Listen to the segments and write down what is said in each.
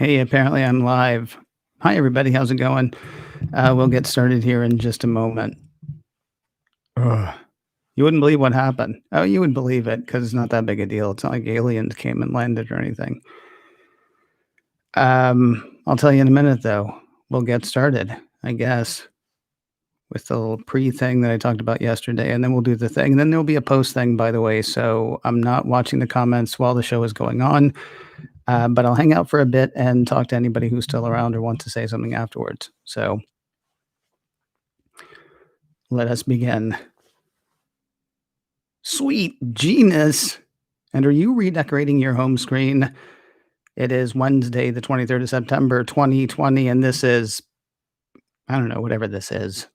Hey, apparently I'm live. Hi, everybody. How's it going? We'll get started here in just a moment. Ugh. You wouldn't believe what happened. Oh, you would believe it because it's not that big a deal. It's not like aliens came and landed or anything. I'll tell you in a minute, though. We'll get started, I guess, with the little pre-thing that I talked about yesterday, and then we'll do the thing. And then there'll be a post thing, by the way. So I'm not watching the comments while the show is going on. But I'll hang out for a bit and talk to anybody who's still around or wants to say something afterwards. So let us begin. Sweet G-Ness. And are you redecorating your home screen? It is Wednesday, the 23rd of September, 2020, and this is, I don't know, whatever this is.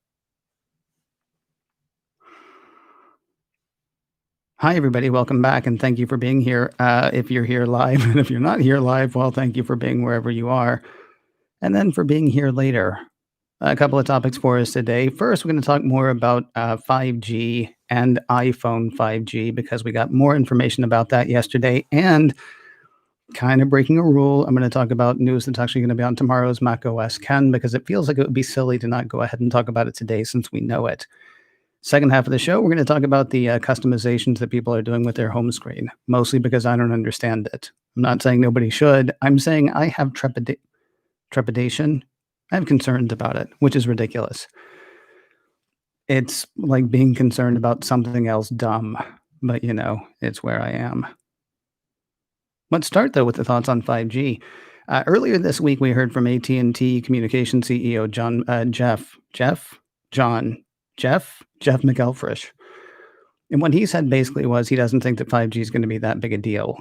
Hi, everybody. Welcome back, and thank you for being here. If you're here live, and if you're not here live, well, thank you for being wherever you are, and then for being here later. A couple of topics for us today. First, we're going to talk more about 5G and iPhone 5G because we got more information about that yesterday. And kind of breaking a rule, I'm going to talk about news that's actually going to be on tomorrow's macOS 10 because it feels like it would be silly to not go ahead and talk about it today since we know it. Second half of the show, we're going to talk about the customizations that people are doing with their home screen, mostly because I don't understand it. I'm not saying nobody should. I'm saying I have trepidation. I have concerns about it, which is ridiculous. It's like being concerned about something else dumb, but it's where I am. Let's start though with the thoughts on 5G. Earlier this week, we heard from AT&T Communication CEO Jeff McElfresh, and what he said basically was he doesn't think that 5G is going to be that big a deal.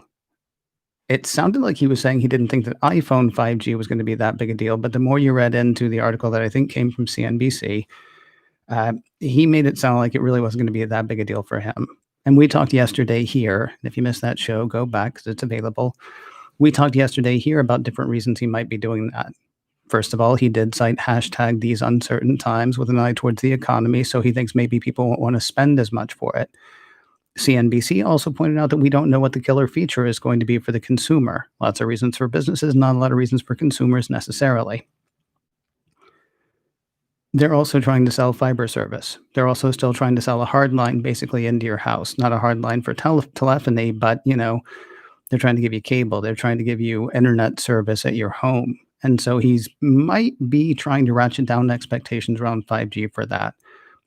It sounded like he was saying he didn't think that iPhone 5G was going to be that big a deal, but the more you read into the article that I think came from CNBC, he made it sound like it really wasn't going to be that big a deal for him. And we talked yesterday here, and if you missed that show, go back because it's available. We talked yesterday here about different reasons he might be doing that. First of all, he did cite hashtag these uncertain times with an eye towards the economy, so he thinks maybe people won't want to spend as much for it. CNBC also pointed out that we don't know what the killer feature is going to be for the consumer. Lots of reasons for businesses, not a lot of reasons for consumers necessarily. They're also trying to sell fiber service. They're also still trying to sell a hard line basically into your house. Not a hard line for telephony, but, they're trying to give you cable. They're trying to give you internet service at your home. And so he's might be trying to ratchet down expectations around 5G for that.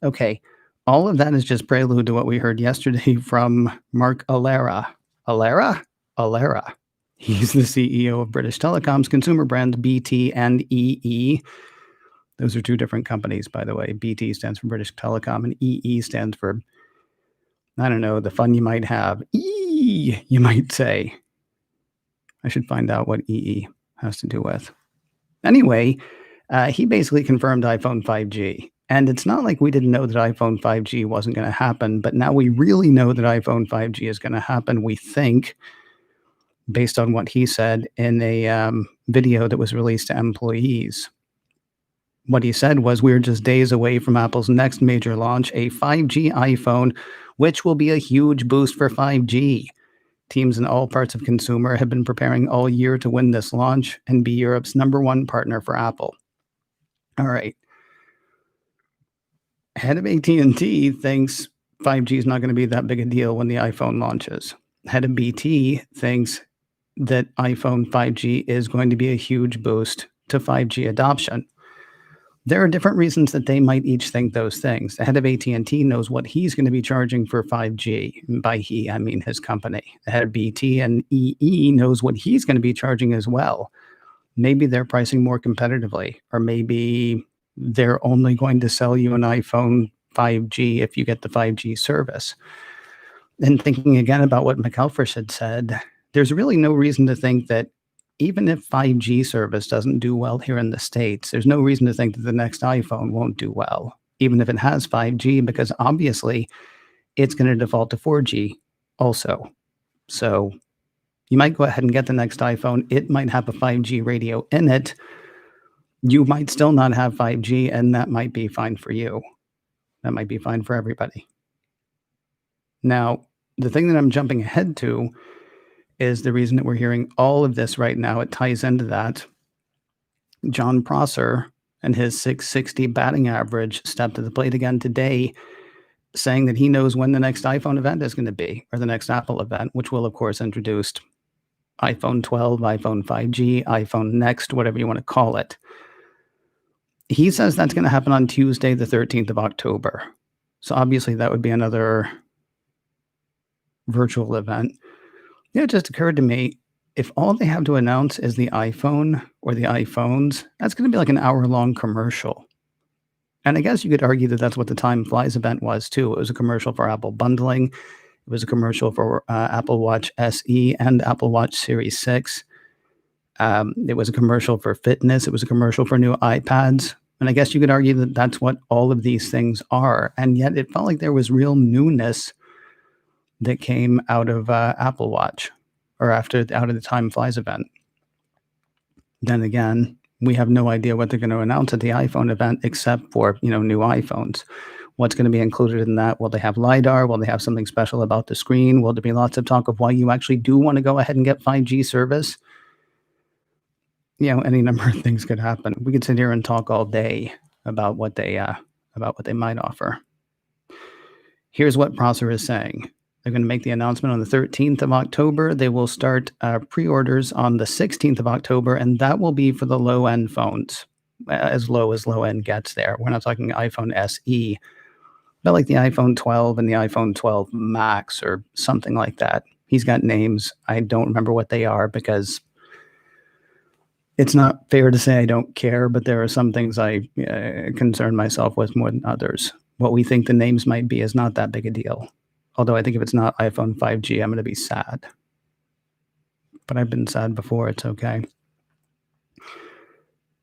Okay, all of that is just prelude to what we heard yesterday from Mark Alera. Alera. He's the CEO of British Telecom's consumer brands BT and EE. Those are two different companies, by the way. BT stands for British Telecom, and EE stands for, I don't know, the fun you might have. EE, you might say. I should find out what EE has to do with. Anyway, he basically confirmed iPhone 5G. And it's not like we didn't know that iPhone 5G wasn't going to happen, but now we really know that iPhone 5G is going to happen, we think, based on what he said in a video that was released to employees. What he said was, we're just days away from Apple's next major launch, a 5G iPhone, which will be a huge boost for 5G. Teams in all parts of consumer have been preparing all year to win this launch and be Europe's #1 partner for Apple. All right. Head of AT&T thinks 5G is not going to be that big a deal when the iPhone launches. Head of BT thinks that iPhone 5G is going to be a huge boost to 5G adoption. There are different reasons that they might each think those things. The head of AT&T knows what he's going to be charging for 5G. And by he, I mean his company. The head of BT and EE knows what he's going to be charging as well. Maybe they're pricing more competitively, or maybe they're only going to sell you an iPhone 5G if you get the 5G service. And thinking again about what McElfresh had said, there's really no reason to think that even if 5G service doesn't do well here in the States, there's no reason to think that the next iPhone won't do well, even if it has 5G, because obviously it's going to default to 4G also. So you might go ahead and get the next iPhone. It might have a 5G radio in it. You might still not have 5G, and that might be fine for you. That might be fine for everybody. Now, the thing that I'm jumping ahead to is the reason that we're hearing all of this right now. It ties into that. John Prosser and his 660 batting average stepped to the plate again today, saying that he knows when the next iPhone event is going to be, or the next Apple event, which will, of course, introduce iPhone 12, iPhone 5G, iPhone Next, whatever you want to call it. He says that's going to happen on Tuesday, the 13th of October. So obviously that would be another virtual event. It just occurred to me, if all they have to announce is the iPhone or the iPhones, that's going to be like an hour-long commercial. And I guess you could argue that that's what the Time Flies event was too. It was a commercial for Apple bundling. It was a commercial for Apple Watch SE and Apple Watch Series 6. It was a commercial for fitness. It was a commercial for new iPads. And I guess you could argue that that's what all of these things are. And yet it felt like there was real newness that came out of Apple Watch, or out of the Time Flies event. Then again, we have no idea what they're going to announce at the iPhone event, except for, new iPhones. What's going to be included in that? Will they have LiDAR? Will they have something special about the screen? Will there be lots of talk of why you actually do want to go ahead and get 5G service? Any number of things could happen. We could sit here and talk all day about what they might offer. Here's what Prosser is saying. They're going to make the announcement on the 13th of October. They will start pre-orders on the 16th of October, and that will be for the low-end phones, as low-end gets there. We're not talking iPhone SE, but like the iPhone 12 and the iPhone 12 Max or something like that. He's got names. I don't remember what they are because it's not fair to say I don't care, but there are some things I concern myself with more than others. What we think the names might be is not that big a deal. Although I think if it's not iPhone 5G, I'm going to be sad. But I've been sad before. It's okay.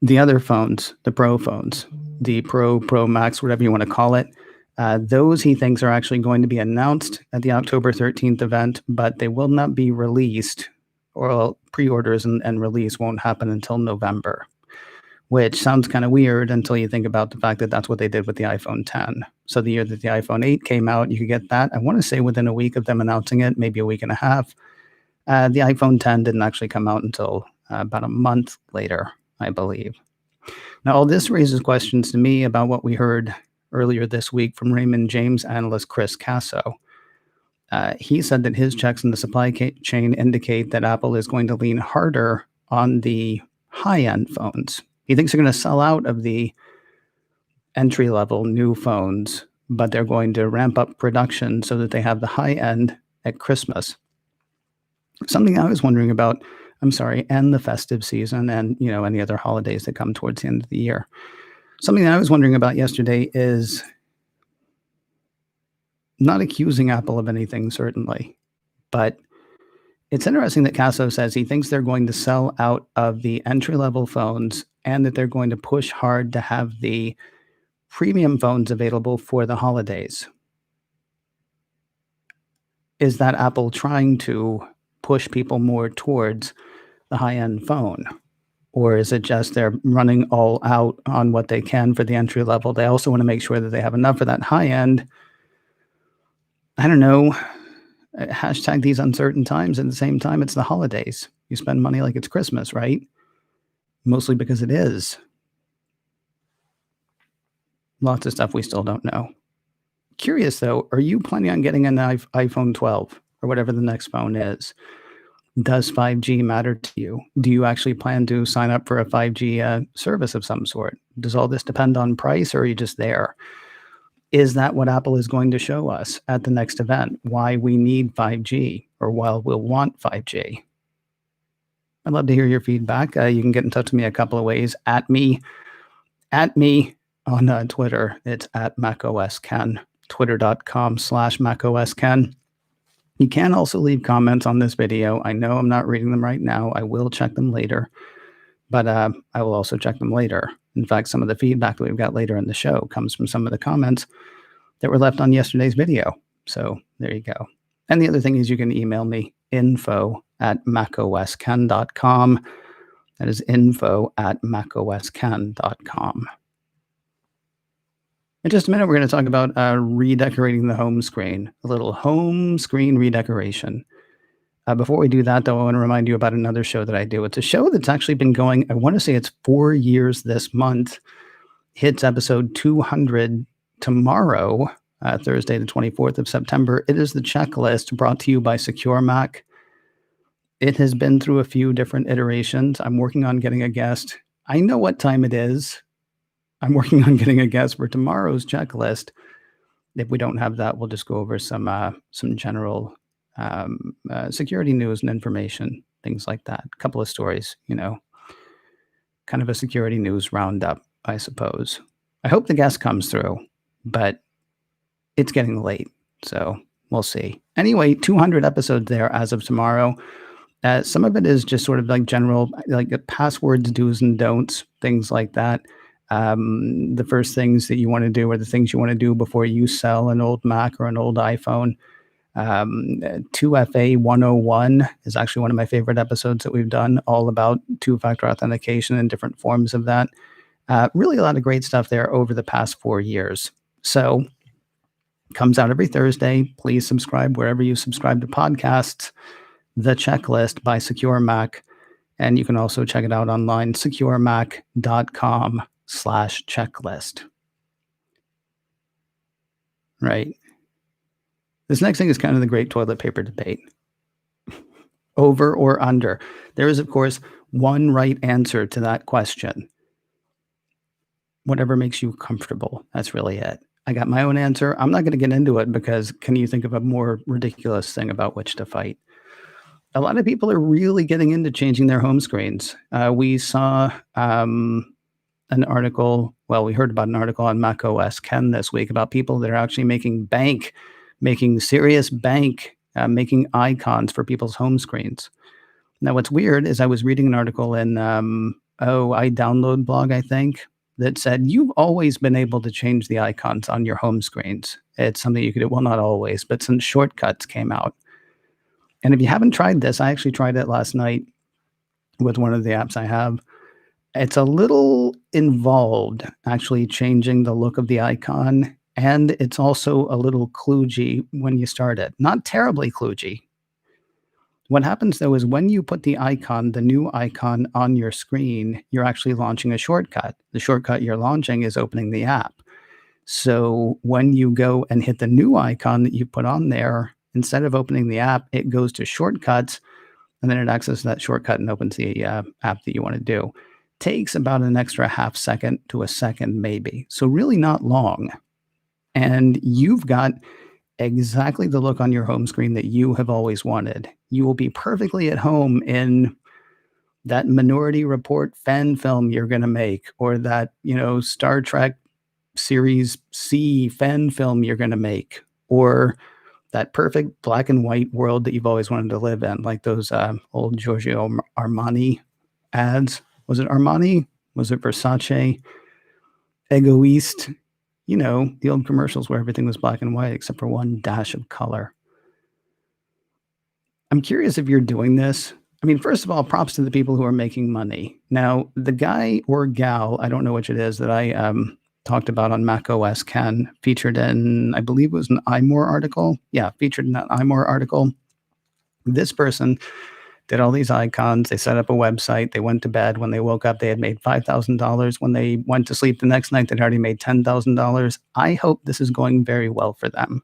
The other phones, the Pro phones, the Pro Max, whatever you want to call it, those he thinks are actually going to be announced at the October 13th event, but they will not be released, or pre-orders and release won't happen until November, which sounds kind of weird until you think about the fact that that's what they did with the iPhone 10. So the year that the iPhone 8 came out, you could get that. I want to say within a week of them announcing it, maybe a week and a half. The iPhone 10 didn't actually come out until about a month later, I believe. Now, all this raises questions to me about what we heard earlier this week from Raymond James analyst Chris Caso. He said that his checks in the supply chain indicate that Apple is going to lean harder on the high-end phones. He thinks they're going to sell out of the entry-level new phones, but they're going to ramp up production so that they have the high-end at Christmas. Something I was wondering about, and the festive season and, any other holidays that come towards the end of the year. Something that I was wondering about yesterday is not accusing Apple of anything, certainly, but it's interesting that Caso says he thinks they're going to sell out of the entry-level phones and that they're going to push hard to have the premium phones available for the holidays. Is that Apple trying to push people more towards the high-end phone? Or is it just they're running all out on what they can for the entry level? They also want to make sure that they have enough for that high end. I don't know. Hashtag these uncertain times. At the same time, it's the holidays. You spend money like it's Christmas, right? Mostly because it is. Lots of stuff we still don't know. Curious, though, are you planning on getting an iPhone 12 or whatever the next phone is? Does 5G matter to you? Do you actually plan to sign up for a 5G service of some sort? Does all this depend on price, or are you just there? Is that what Apple is going to show us at the next event? Why we need 5G, or why we'll want 5G? I'd love to hear your feedback. You can get in touch with me a couple of ways. At me on Twitter. It's at macOSKen, twitter.com/macOSKen. You can also leave comments on this video. I know I'm not reading them right now. I will check them later, but I will also check them later. In fact, some of the feedback that we've got later in the show comes from some of the comments that were left on yesterday's video. So there you go. And the other thing is you can email me, info@macosken.com. That is info@macosken.com. In just a minute, we're going to talk about redecorating the home screen, a little home screen redecoration. Before we do that, though, I want to remind you about another show that I do. It's a show that's actually been going, I want to say it's 4 years this month. Hits episode 200 tomorrow, Thursday, the 24th of September. It is the checklist brought to you by Secure Mac. It has been through a few different iterations. I'm working on getting a guest. I know what time it is. I'm working on getting a guest for tomorrow's checklist. If we don't have that, we'll just go over some general security news and information, things like that. A couple of stories, kind of a security news roundup, I suppose. I hope the guest comes through, but it's getting late, so we'll see. Anyway, 200 episodes there as of tomorrow. Some of it is just sort of like general, like passwords, do's and don'ts, things like that. The first things that you want to do are the things you want to do before you sell an old Mac or an old iPhone. 2FA 101 is actually one of my favorite episodes that we've done, all about two-factor authentication and different forms of that. Really a lot of great stuff there over the past 4 years. So comes out every Thursday. Please subscribe wherever you subscribe to podcasts. The Checklist by Secure Mac. And you can also check it out online, securemac.com/checklist. Right. This next thing is kind of the great toilet paper debate. Over or under? There is, of course, one right answer to that question. Whatever makes you comfortable. That's really it. I got my own answer. I'm not going to get into it because can you think of a more ridiculous thing about which to fight? A lot of people are really getting into changing their home screens. We saw an article, we heard about an article on macOS Ken this week about people that are actually making serious bank, making icons for people's home screens. Now, what's weird is I was reading an article in, iDownload blog, I think, that said, you've always been able to change the icons on your home screens. It's something you could do. Well, not always, but some shortcuts came out. And if you haven't tried this, I actually tried it last night with one of the apps I have. It's a little involved, actually changing the look of the icon. And it's also a little kludgy when you start it. Not terribly kludgy. What happens, though, is when you put the new icon on your screen, you're actually launching a shortcut. The shortcut you're launching is opening the app. So when you go and hit the new icon that you put on there, instead of opening the app, it goes to shortcuts, and then it accesses that shortcut and opens the app that you want to do. Takes about an extra half second to a second, maybe. So really not long. And you've got exactly the look on your home screen that you have always wanted. You will be perfectly at home in that Minority Report fan film you're going to make, or that, Star Trek Series C fan film you're going to make, or that perfect black and white world that you've always wanted to live in, like those old Giorgio Armani ads. Was it Armani? Was it Versace? Egoist? The old commercials where everything was black and white except for one dash of color. I'm curious if you're doing this. I mean, first of all, props to the people who are making money. Now, the guy or gal, I don't know which it is, that I talked about on macOS Ken, featured in, I believe it was an iMore article. Yeah, featured in that iMore article. This person did all these icons. They set up a website. They went to bed. When they woke up, they had made $5,000. When they went to sleep the next night, they'd already made $10,000. I hope this is going very well for them.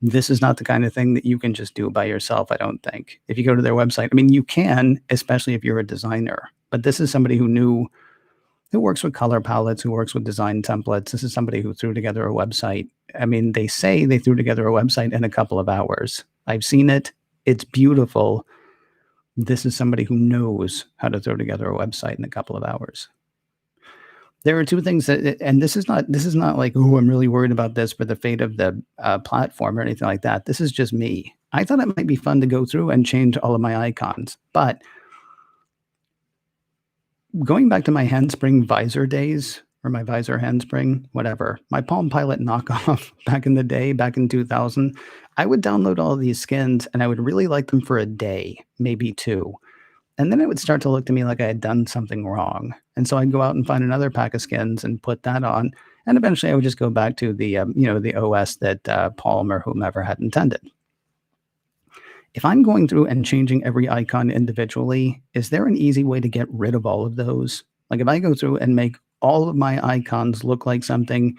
This is not the kind of thing that you can just do by yourself, I don't think. If you go to their website, I mean, you can, especially if you're a designer. But this is somebody who works with color palettes, who works with design templates. This is somebody who threw together a website. I mean, they say they threw together a website in a couple of hours. I've seen it. It's beautiful. This is somebody who knows how to throw together a website in a couple of hours. There are two things that, and this is not like, oh, I'm really worried about this for the fate of the platform or anything like that. This is just me. I thought it might be fun to go through and change all of my icons, but going back to my handspring visor days, or my visor handspring, whatever, my Palm Pilot knockoff back in the day, back in 2000, I would download all of these skins and I would really like them for a day, maybe two. And then it would start to look to me like I had done something wrong. And so I'd go out and find another pack of skins and put that on. And eventually I would just go back to the OS that Palm or whomever had intended. If I'm going through and changing every icon individually, is there an easy way to get rid of all of those? Like if I go through and make all of my icons look like something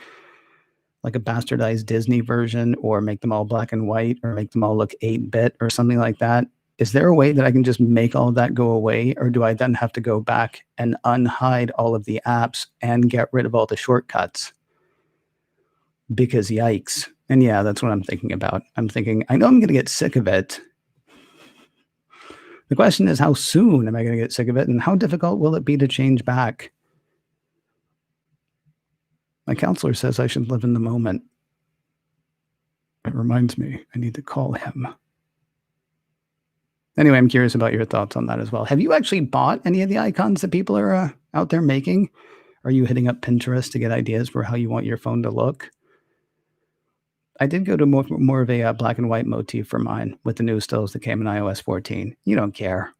like a bastardized Disney version, or make them all black and white, or make them all look 8-bit or something like that, is there a way that I can just make all of that go away? Or do I then have to go back and unhide all of the apps and get rid of all the shortcuts? Because yikes. And yeah, that's what I'm thinking about. I'm thinking, I know I'm going to get sick of it. The question is, how soon am I going to get sick of it? And how difficult will it be to change back? My counselor says I should live in the moment. It reminds me, I need to call him. Anyway, I'm curious about your thoughts on that as well. Have you actually bought any of the icons that people are out there making? Are you hitting up Pinterest to get ideas for how you want your phone to look? I did go to more of a black and white motif for mine with the new stills that came in iOS 14. You don't care.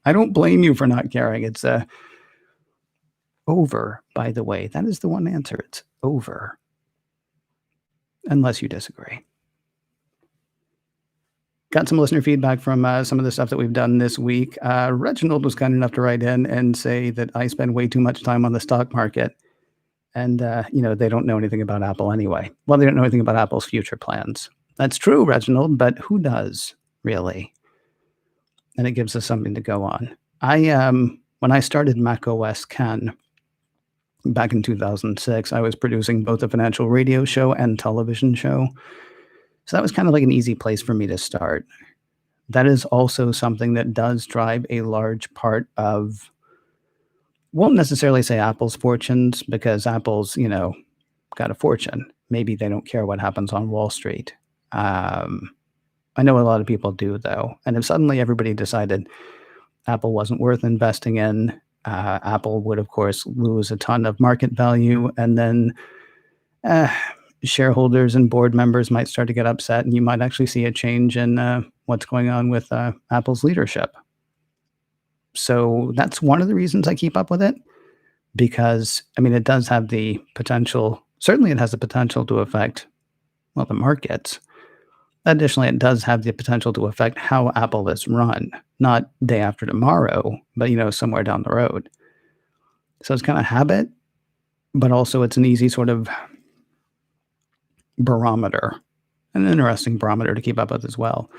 I don't blame you for not caring. It's over, by the way. That is the one answer. It's over. Unless you disagree. Got some listener feedback from some of the stuff that we've done this week. Reginald was kind enough to write in and say that I spend way too much time on the stock market. And, they don't know anything about Apple anyway. Well, they don't know anything about Apple's future plans. That's true, Reginald, but who does, really? And it gives us something to go on. When I started Mac OS Ken back in 2006, I was producing both a financial radio show and television show. So that was kind of like an easy place for me to start. That is also something that does drive a large part of, won't necessarily say Apple's fortunes, because Apple's, got a fortune. Maybe they don't care what happens on Wall Street. I know a lot of people do, though. And if suddenly everybody decided Apple wasn't worth investing in, Apple would, of course, lose a ton of market value. And then shareholders and board members might start to get upset, and you might actually see a change in what's going on with Apple's leadership. So that's one of the reasons I keep up with it, because, it does have the potential, certainly it has the potential to affect, the markets. Additionally, it does have the potential to affect how Apple is run, not day after tomorrow, but, somewhere down the road. So it's kind of habit, but also it's an easy sort of barometer, an interesting barometer to keep up with as well.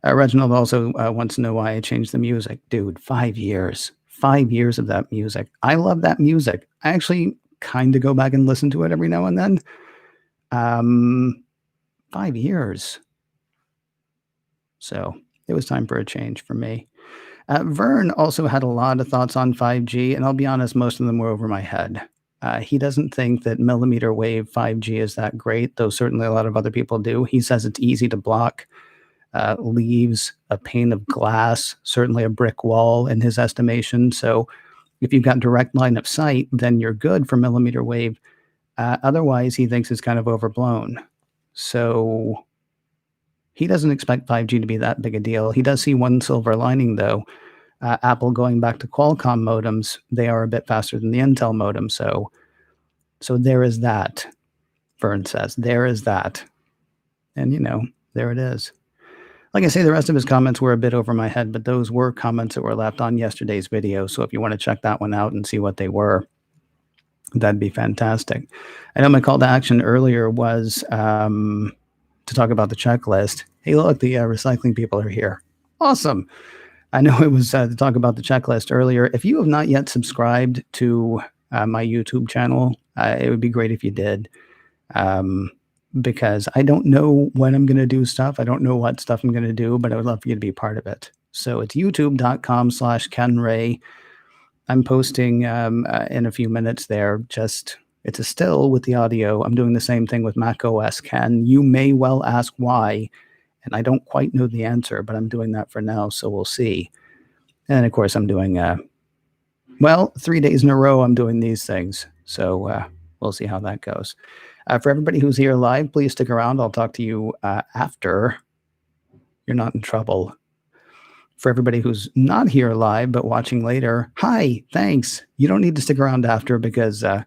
Reginald also wants to know why I changed the music. Dude, 5 years. 5 years of that music. I love that music. I actually kind of go back and listen to it every now and then. 5 years. So it was time for a change for me. Vern also had a lot of thoughts on 5G, and I'll be honest, most of them were over my head. He doesn't think that millimeter wave 5G is that great, though certainly a lot of other people do. He says it's easy to block, leaves a pane of glass, certainly a brick wall in his estimation. So if you've got direct line of sight, then you're good for millimeter wave. Otherwise, he thinks it's kind of overblown. So he doesn't expect 5G to be that big a deal. He does see one silver lining, though. Apple going back to Qualcomm modems, they are a bit faster than the Intel modem. So there is that, Vern says. There is that. And, there it is. Like I say, the rest of his comments were a bit over my head, but those were comments that were left on yesterday's video. So if you want to check that one out and see what they were, that'd be fantastic. I know my call to action earlier was to talk about the checklist. Hey, look, the recycling people are here. Awesome. I know it was to talk about the checklist earlier. If you have not yet subscribed to my YouTube channel, it would be great if you did. Because I don't know when I'm going to do stuff. I don't know what stuff I'm going to do, but I would love for you to be a part of it. So it's youtube.com/KenRay. I'm posting in a few minutes there. It's a still with the audio. I'm doing the same thing with Mac OS Ken. You may well ask why, and I don't quite know the answer, but I'm doing that for now, so we'll see. And of course, I'm doing 3 days in a row I'm doing these things. So we'll see how that goes. For everybody who's here live, please stick around. I'll talk to you after. You're not in trouble. For everybody who's not here live but watching later, hi, thanks. You don't need to stick around after because I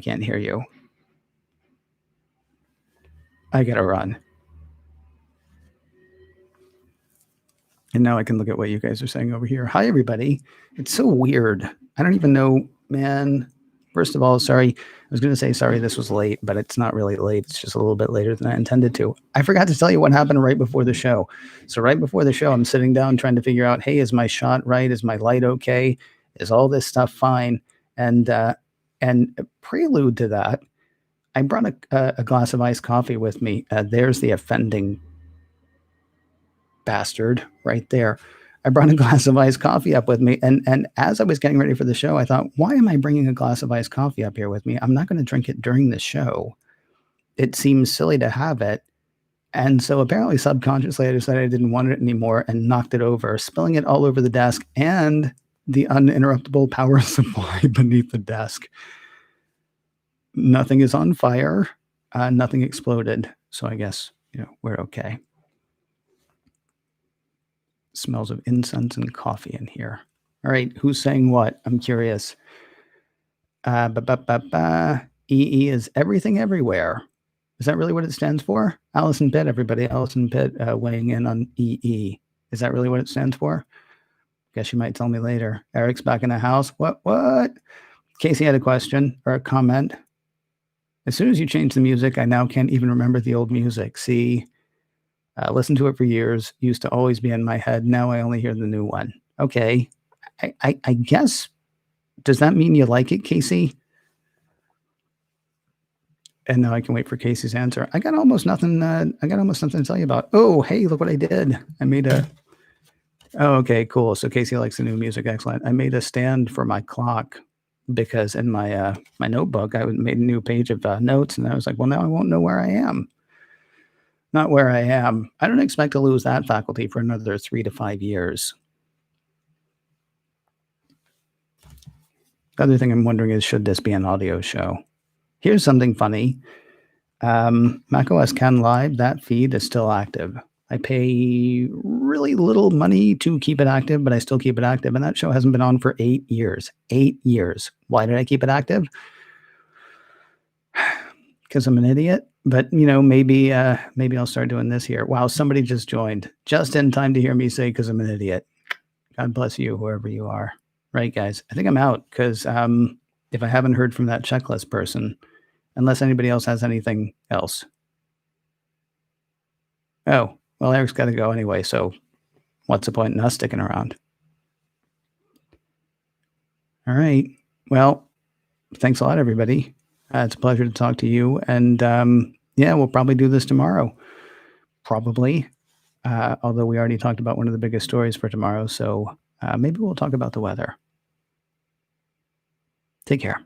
can't hear you. I gotta run. And now I can look at what you guys are saying over here. Hi, everybody. It's so weird. I don't even know, man. First of all, sorry. I was going to say sorry this was late, but it's not really late. It's just a little bit later than I intended to. I forgot to tell you what happened right before the show. So right before the show, I'm sitting down trying to figure out, hey, is my shot right? Is my light okay? Is all this stuff fine? And prelude to that, I brought a glass of iced coffee with me. There's the offending bastard right there. I brought a glass of iced coffee up with me. And as I was getting ready for the show, I thought, why am I bringing a glass of iced coffee up here with me? I'm not going to drink it during the show. It seems silly to have it. And so apparently subconsciously I decided I didn't want it anymore and knocked it over, spilling it all over the desk and the uninterruptible power supply beneath the desk. Nothing is on fire. Nothing exploded. So I guess, we're okay. Smells of incense and coffee in here. All right, who's saying what? I'm curious. EE is everything everywhere. Is that really what it stands for? Allison Pitt, everybody. Allison Pitt weighing in on EE. Is that really what it stands for? Guess you might tell me later. Eric's back in the house. What? Casey had a question or a comment. As soon as you change the music, I now can't even remember the old music. See, listened to it for years. Used to always be in my head. Now I only hear the new one. Okay. I guess, does that mean you like it, Casey? And now I can wait for Casey's answer. I got almost nothing to tell you about. Oh, hey, look what I did. Oh, okay, cool. So Casey likes the new music. Excellent. I made a stand for my clock because in my my notebook, I made a new page of notes, and I was like, well, now I won't know where I am. Not where I am. I don't expect to lose that faculty for another 3 to 5 years. The other thing I'm wondering is, should this be an audio show? Here's something funny. macOS Ken Live, that feed is still active. I pay really little money to keep it active, but I still keep it active. And that show hasn't been on for 8 years. 8 years. Why did I keep it active? Because I'm an idiot. But maybe I'll start doing this here. Wow, somebody just joined just in time to hear me say because I'm an idiot. God bless you, whoever you are. Right, guys. I think I'm out because if I haven't heard from that checklist person, unless anybody else has anything else. Oh, well, Eric's got to go anyway, so what's the point in us sticking around? All right. Well, thanks a lot, everybody. It's a pleasure to talk to you. And yeah, we'll probably do this tomorrow. Probably. Although we already talked about one of the biggest stories for tomorrow. So maybe we'll talk about the weather. Take care.